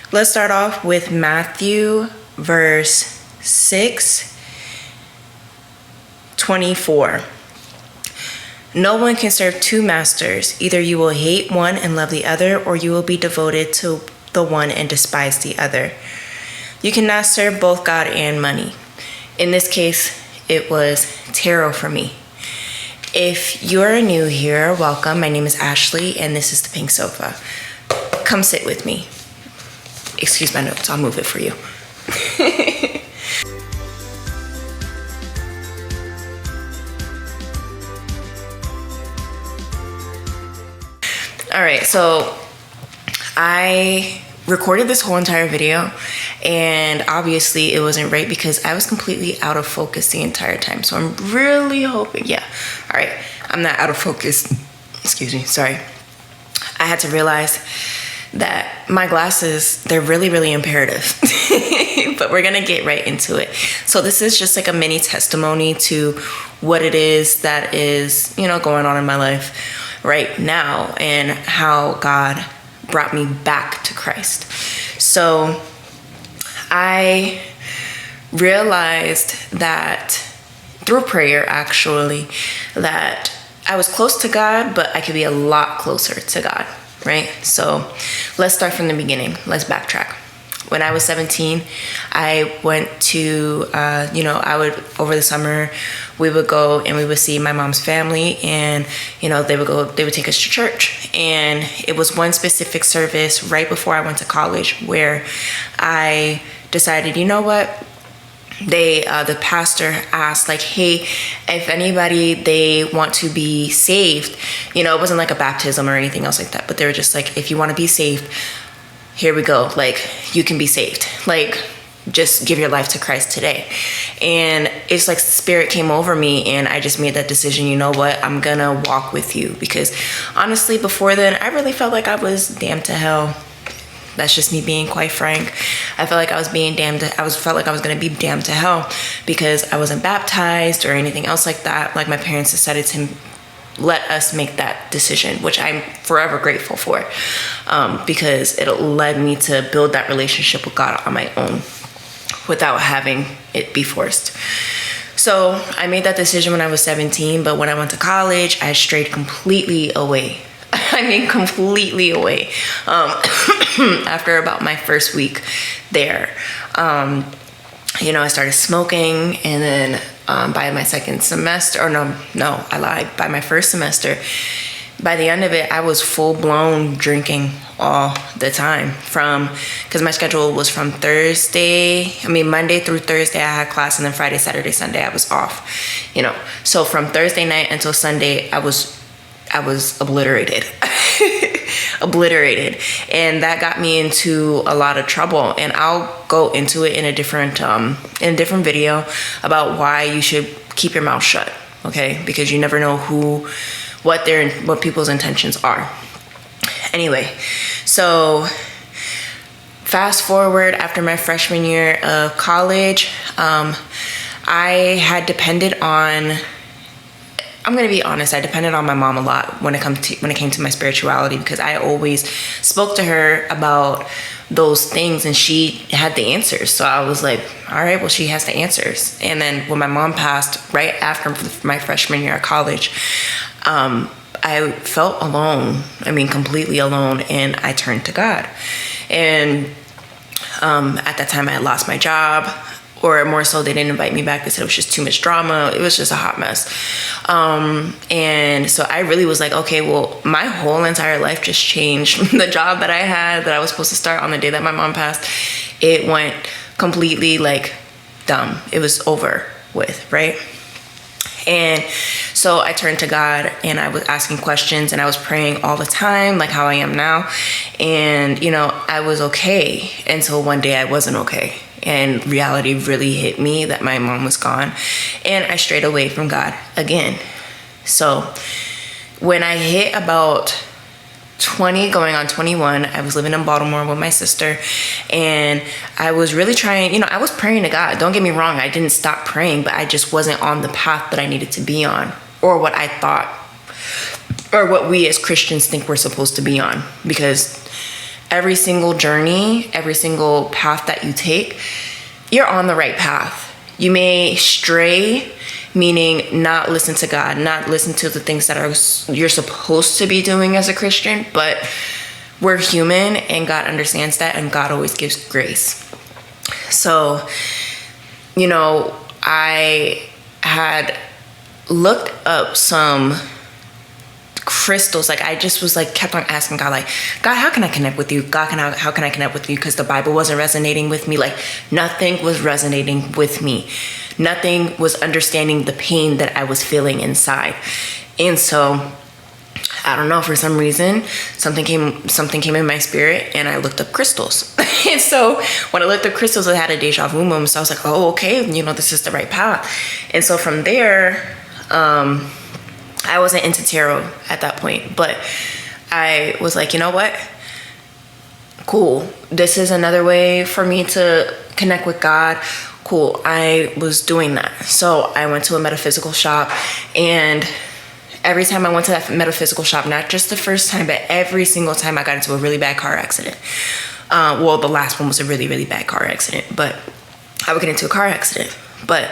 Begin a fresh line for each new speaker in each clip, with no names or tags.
Let's start off with Matthew verse 6:24. No one can serve two masters. Either you will hate one and love the other, or you will be devoted to the one and despise the other. You cannot serve both God and money. In this case, it was tarot for me. If you're new here, welcome. My name is Ashley, and this is the Pink Sofa. Come sit with me. Excuse my notes, I'll move it for you. All right, so I recorded this whole entire video, and obviously it wasn't right because I was completely out of focus the entire time. So I'm really hoping, all right, I'm not out of focus. Excuse me, sorry. I had to realize that my glasses, they're really, really imperative. But we're gonna get right into it. So this is just like a mini testimony to what it is that is, going on in my life right now and how God brought me back to Christ. So I realized that through prayer, actually, that I was close to God, but I could be a lot closer to God, right? So let's start from the beginning. Let's backtrack. When I was 17, I went to, over the summer, we would go and we would see my mom's family, and, they would take us to church. And it was one specific service right before I went to college where I decided, you know what? The pastor asked, like, hey, if anybody, they want to be saved, it wasn't like a baptism or anything else like that, but they were just like, if you want to be saved, here we go. Like, you can be saved. Like, just give your life to Christ today. And it's like the Spirit came over me, and I just made that decision. You know what? I'm gonna walk with you, because honestly, before then, I really felt like I was damned to hell. That's just me being quite frank. I felt like I was being felt like I was gonna be damned to hell because I wasn't baptized or anything else like that. Like, my parents decided to let us make that decision, which I'm forever grateful for, because it led me to build that relationship with God on my own without having it be forced. So I made that decision when I was 17, but when I went to college, I strayed completely away. I mean, completely away. After about my first week there, I started smoking, and then by my second semester, or no, I lied. By my first semester, by the end of it, I was full-blown drinking all the time, because my schedule was from Monday through Thursday I had class, and then Friday, Saturday, Sunday I was off, So from Thursday night until Sunday, I was obliterated. And that got me into a lot of trouble, and I'll go into it in a different video about why you should keep your mouth shut, okay? Because you never know what people's intentions are. Anyway, so fast forward, after my freshman year of college, I had depended on, I'm going to be honest, I depended on my mom a lot when it came to my spirituality, because I always spoke to her about those things and she had the answers. So I was like, all right, well, she has the answers. And then when my mom passed right after my freshman year of college, I felt alone. I mean, completely alone. And I turned to God. And at that time I had lost my job. Or more so, they didn't invite me back. They said it was just too much drama. It was just a hot mess. And so I really was like, okay, well, my whole entire life just changed. The job that I had, that I was supposed to start on the day that my mom passed, it went completely like dumb. It was over with, right? And so I turned to God, and I was asking questions, and I was praying all the time, like how I am now. And, I was okay until one day I wasn't okay. And reality really hit me that my mom was gone, and I strayed away from God again. So when I hit about 20 going on 21, I was living in Baltimore with my sister, and I was really trying, I was praying to God. Don't get me wrong, I didn't stop praying, but I just wasn't on the path that I needed to be on, or what I thought, or what we as Christians think we're supposed to be on, because every single journey, every single path that you take, you're on the right path. You may stray, meaning not listen to God, not listen to the things that you're supposed to be doing as a Christian, but we're human and God understands that, and God always gives grace. So, I had looked up some crystals. Like, I just was like, kept on asking God, like, God, how can I connect with you? God, how can I connect with you? Because the Bible wasn't resonating with me. Like, nothing was resonating with me. Nothing was understanding the pain that I was feeling inside. And so, I don't know, for some reason, something came in my spirit, and I looked up crystals. And so when I looked up crystals, I had a deja vu moment. So I was like, oh, okay, this is the right path. And so from there, I wasn't into tarot at that point, but I was like, you know what? Cool. This is another way for me to connect with God. Cool. I was doing that. So I went to a metaphysical shop, and every time I went to that metaphysical shop, not just the first time, but every single time I got into a really bad car accident. Well, the last one was a really, really bad car accident, but I would get into a car accident. But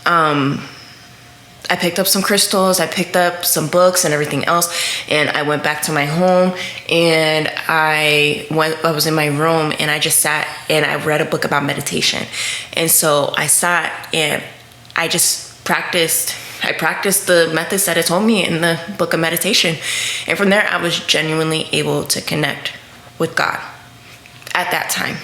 I picked up some crystals, I picked up some books and everything else, and I went back to my home, and I was in my room, and I just sat and I read a book about meditation. And so I sat and I just practiced the methods that it told me in the book of meditation. And from there, I was genuinely able to connect with God at that time.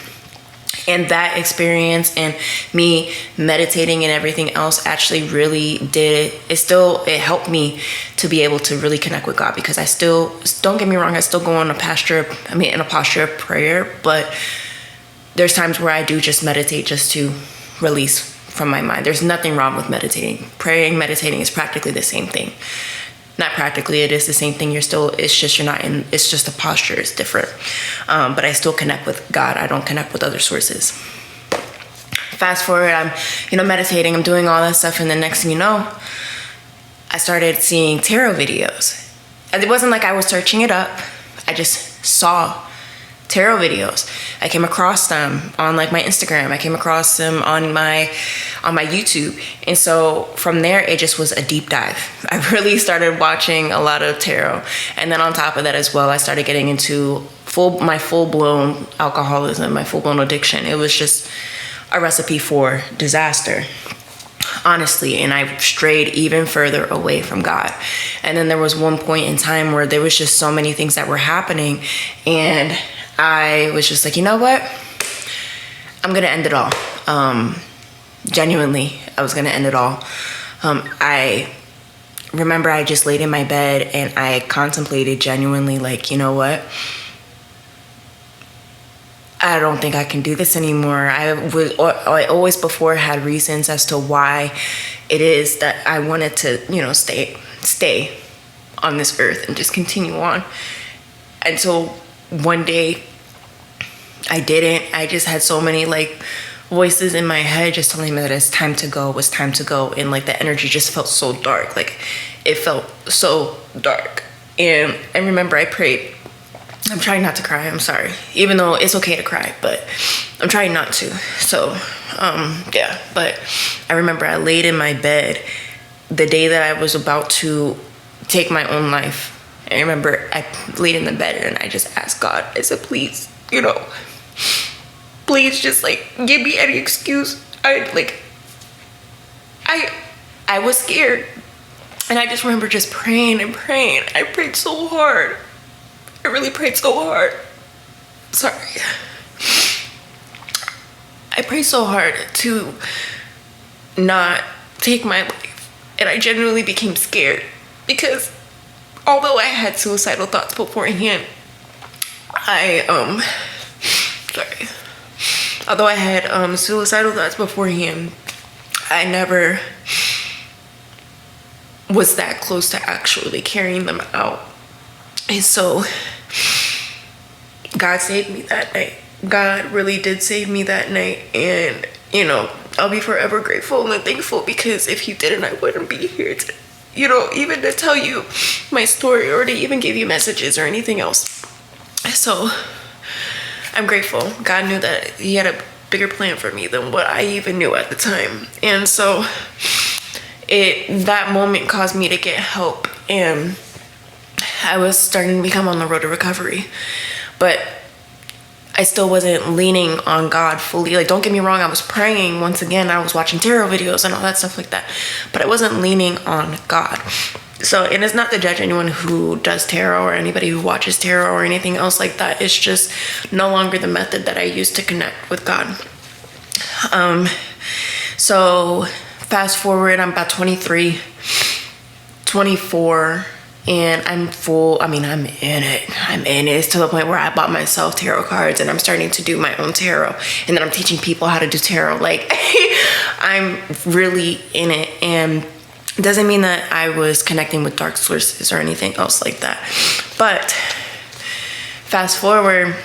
And that experience and me meditating and everything else actually really it helped me to be able to really connect with God, because I still, don't get me wrong, I still go in a posture of prayer, but there's times where I do just meditate just to release from my mind. There's nothing wrong with meditating. Praying, meditating is practically the same thing. Not practically, it is the same thing. It's just the posture is different. But I still connect with God. I don't connect with other sources. Fast forward, I'm, meditating, I'm doing all that stuff. And the next thing you know, I started seeing tarot videos. And it wasn't like I was searching it up. I just saw tarot videos. I came across them on like my Instagram. I came across them on my YouTube. And so from there, it just was a deep dive. I really started watching a lot of tarot. And then on top of that as well, I started getting into my full-blown alcoholism, my full-blown addiction. It was just a recipe for disaster, honestly. And I strayed even further away from God. And then there was one point in time where there was just so many things that were happening, and I was just like, you know what? I'm going to end it all. Genuinely, I was going to end it all. I remember I just laid in my bed and I contemplated genuinely, like, you know what? I don't think I can do this anymore. I always before had reasons as to why it is that I wanted to, stay on this earth and just continue on. And so one day I didn't. I just had so many voices in my head just telling me that it's time to go, and the energy just felt so dark. It felt so dark. And I remember I prayed. I'm trying not to cry, I'm sorry, even though it's okay to cry, but I'm trying not to. So yeah, but I remember I laid in my bed the day that I was about to take my own life. I remember I laid in the bed and I just asked God, I said, please, please just give me any excuse. I was scared. And I just remember just praying and praying. I prayed so hard. I really prayed so hard. Sorry. I prayed so hard to not take my life. And I genuinely became scared because although I had suicidal thoughts beforehand, although I had suicidal thoughts beforehand, I never was that close to actually carrying them out. And so God saved me that night. God really did save me that night. And, I'll be forever grateful and thankful, because if he didn't, I wouldn't be here to, even to tell you my story or to even give you messages or anything else. So
I'm grateful. God knew that he had a bigger plan for me than what I even knew at the time. And so that moment caused me to get help, and I was starting to become on the road to recovery. But I still wasn't leaning on God fully. Like, don't get me wrong, I was praying. Once again, I was watching tarot videos and all that stuff like that, but I wasn't leaning on God. So, and it's not to judge anyone who does tarot or anybody who watches tarot or anything else like that. It's just no longer the method that I use to connect with God. So fast forward, I'm about 23, 24, and I'm in it. It's to the point where I bought myself tarot cards, and I'm starting to do my own tarot. And then I'm teaching people how to do tarot. Like, I'm really in it. And it doesn't mean that I was connecting with dark sources or anything else like that. But fast forward,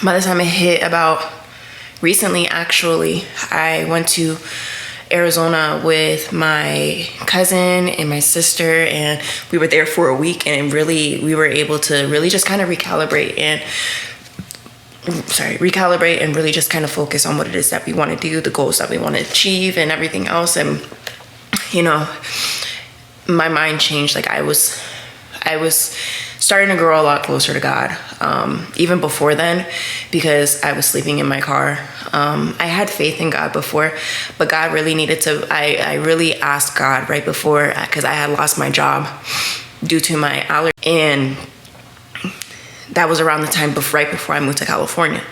by the time it hit about recently, actually, I went to Arizona with my cousin and my sister, and we were there for a week, and really we were able to really just kind of recalibrate and really just kind of focus on what it is that we want to do, the goals that we want to achieve, and everything else. And you know, my mind changed. Like, I was starting to grow a lot closer to God, even before then, because I was sleeping in my car. I had faith in God before, but God really needed to, I really asked God right before, because I had lost my job due to my allergy. And that was around the time right before I moved to California,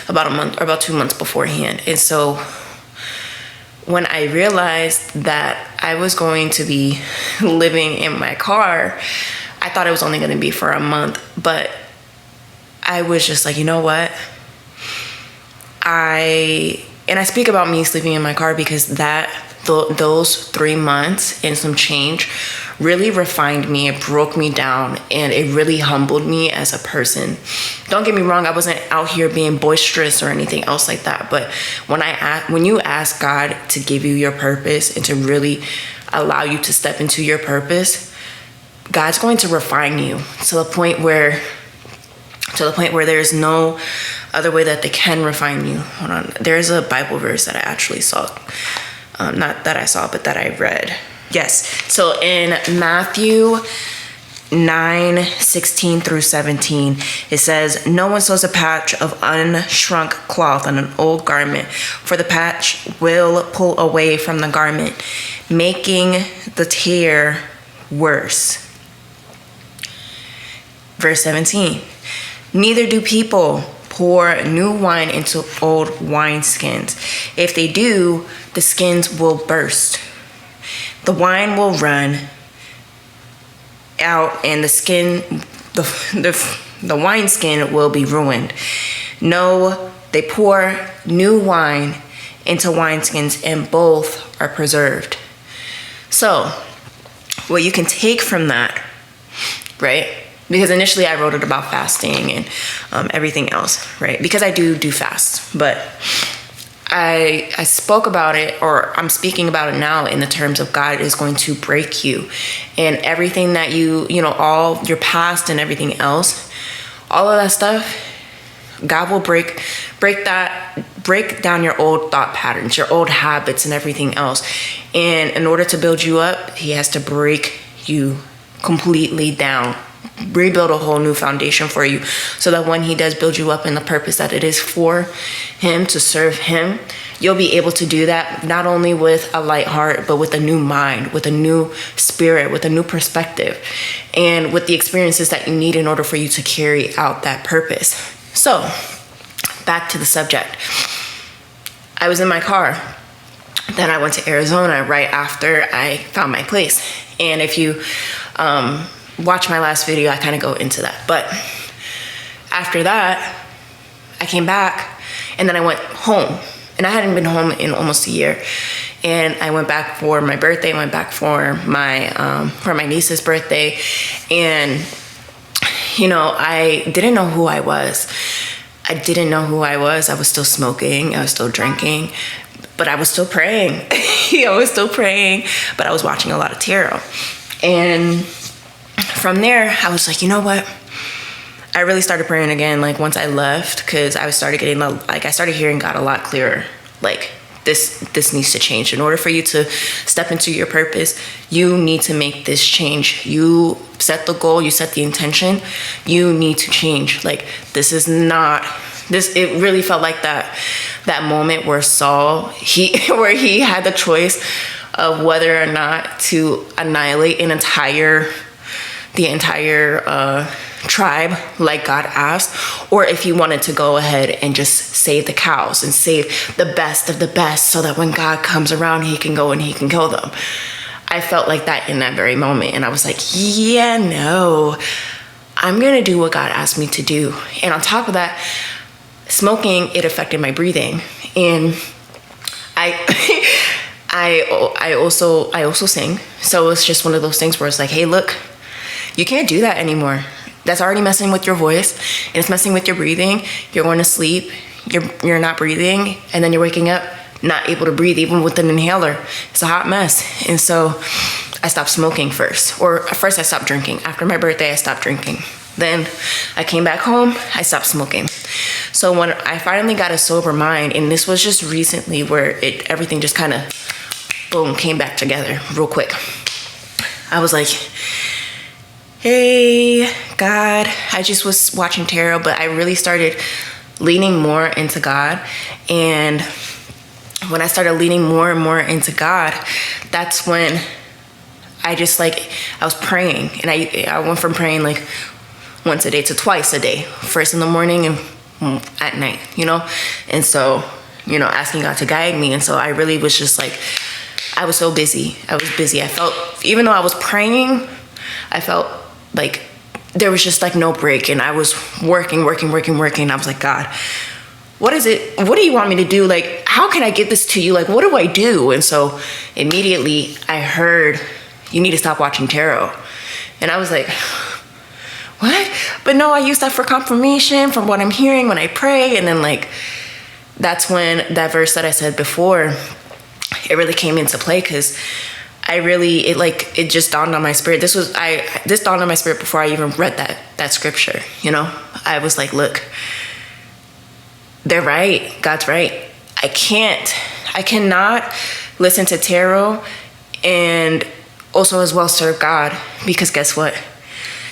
about a month or about 2 months beforehand. And so when I realized that I was going to be living in my car, I thought it was only going to be for a month, but I was just like, you know what? I speak about me sleeping in my car because those 3 months and some change really refined me. It broke me down, and it really humbled me as a person. Don't get me wrong, I wasn't out here being boisterous or anything else like that. But when you ask God to give you your purpose and to really allow you to step into your purpose, God's going to refine you to the point where there's no other way that they can refine you. Hold on. There's a Bible verse that I actually saw. Not that I saw, but that I read. Yes. So in Matthew 9:16 through 17, it says, "No one sews a patch of unshrunk cloth on an old garment, for the patch will pull away from the garment, making the tear worse." Verse 17, "Neither do people pour new wine into old wineskins. If they do, the skins will burst. The wine will run out, and the wineskin will be ruined. No, they pour new wine into wineskins, and both are preserved." So, what you can take from that, right? Because initially I wrote it about fasting and everything else, right? Because I do fast, but I spoke about it, or I'm speaking about it now in the terms of God is going to break you, and everything that all your past and everything else, all of that stuff, God will break down your old thought patterns, your old habits and everything else. And in order to build you up, he has to break you completely down, rebuild a whole new foundation for you, so that when he does build you up in the purpose that it is for him, to serve him, you'll be able to do that not only with a light heart, but with a new mind, with a new spirit, with a new perspective, and with the experiences that you need in order for you to carry out that purpose. So back to the subject. I was in my car. Then I went to Arizona right after I found my place. And if you watch my last video, I kind of go into that. But after that, I came back, and then I went home. And I hadn't been home in almost a year. And I went back for my birthday, went back for my niece's birthday. And, I didn't know who I was. I was still smoking. I was still drinking. But I was still praying. But I was watching a lot of tarot. And from there, I was like, you know what? I really started praying again, like once I left, because I started getting I started hearing God a lot clearer. Like, this needs to change. In order for you to step into your purpose, you need to make this change. You set the goal, you set the intention, you need to change. Like, this is not this. It really felt like that moment where Saul, where he had the choice of whether or not to annihilate the entire tribe like God asked, or if he wanted to go ahead and just save the cows and save the best of the best, so that when God comes around, he can go and he can kill them. I felt like that in that very moment, and I was like, yeah, no, I'm gonna do what God asked me to do. And on top of that, smoking, it affected my breathing. And I also sing, so it's just one of those things where it's like, hey, look, you can't do that anymore. That's already messing with your voice, and it's messing with your breathing. You're going to sleep, you're not breathing, and then you're waking up not able to breathe even with an inhaler. It's a hot mess. And so I stopped smoking first. Or first I stopped drinking. After my birthday, I stopped drinking. Then I came back home, I stopped smoking. So when I finally got a sober mind, and this was just recently where everything just kind of boom came back together real quick. I was like, hey, God, I just was watching tarot, but I really started leaning more into God. And when I started leaning more and more into God, that's when I was praying. And I went from praying like once a day to twice a day, first in the morning and at night, And so, asking God to guide me. And so I really was just like, I was so busy. I was busy. I felt, even though I was praying, I felt like there was just like no break, and I was working. I was like, God, what is it? What do you want me to do? Like, how can I get this to you? Like, what do I do? And so immediately I heard, you need to stop watching tarot. And I was like, what? But no, I use that for confirmation from what I'm hearing when I pray. And then like, that's when that verse that I said before, it really came into play, because it just dawned on my spirit. This dawned on my spirit before I even read that scripture, I was like, look, they're right. God's right. I cannot listen to tarot and also as well serve God, because guess what?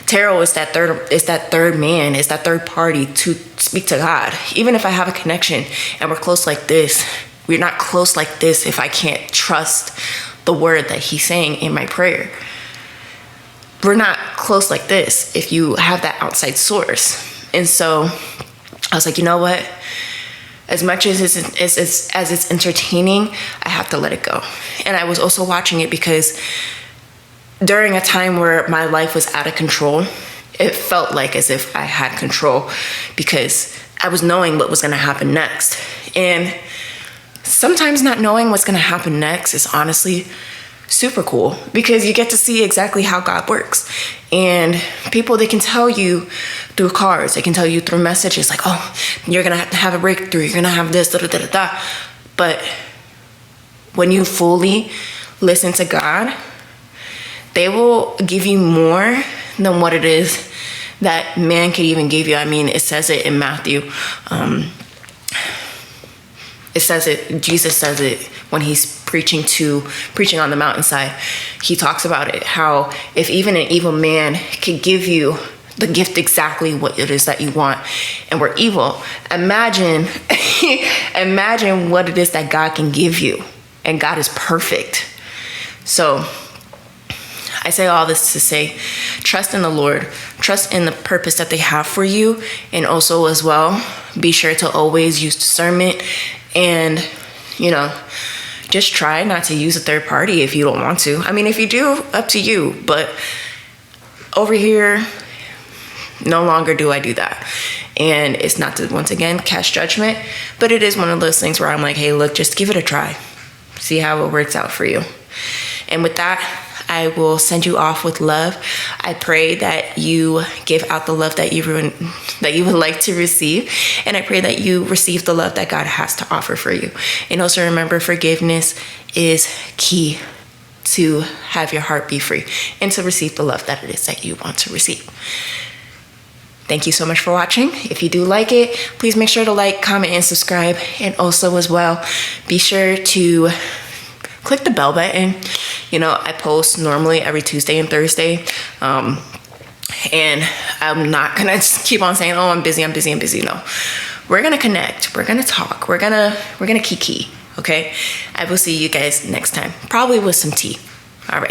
Tarot is that third man, is that third party to speak to God. Even if I have a connection and we're close like this, we're not close like this if I can't trust the word that he's saying in my prayer. We're not close like this if you have that outside source. And so I was like, you know what? As much as it's entertaining, I have to let it go. And I was also watching it because during a time where my life was out of control, it felt like as if I had control, because I was knowing what was going to happen next. And sometimes not knowing what's going to happen next is honestly super cool, because you get to see exactly how God works. And people, they can tell you through cards, they can tell you through messages like, oh, you're going to have a breakthrough, you're going to have this, da, da, da, da, da. But when you fully listen to God, they will give you more than what it is that man could even give you. I mean, it says it in Matthew. Jesus says it when he's preaching on the mountainside. He talks about it, how if even an evil man could give you the gift exactly what it is that you want, and we're evil, imagine what it is that God can give you. And God is perfect. So I say all this to say, trust in the Lord, trust in the purpose that they have for you, and also as well, be sure to always use discernment, and just try not to use a third party if you don't want to. I mean, if you do, up to you, but over here, no longer do I do that. And it's not to, once again, cast judgment, but it is one of those things where I'm like, hey, look, just give it a try. See how it works out for you. And with that, I will send you off with love. I pray that you give out the love that you would like to receive. And I pray that you receive the love that God has to offer for you. And also remember, forgiveness is key to have your heart be free and to receive the love that it is that you want to receive.
Thank you so much for watching. If you do like it, please make sure to like, comment, and subscribe. And also as well, be sure to click the bell button. You know, I post normally every Tuesday and Thursday. And I'm not gonna just keep on saying, oh, I'm busy. No, we're gonna connect. We're gonna talk. We're gonna kiki. Okay. I will see you guys next time, probably with some tea. All right.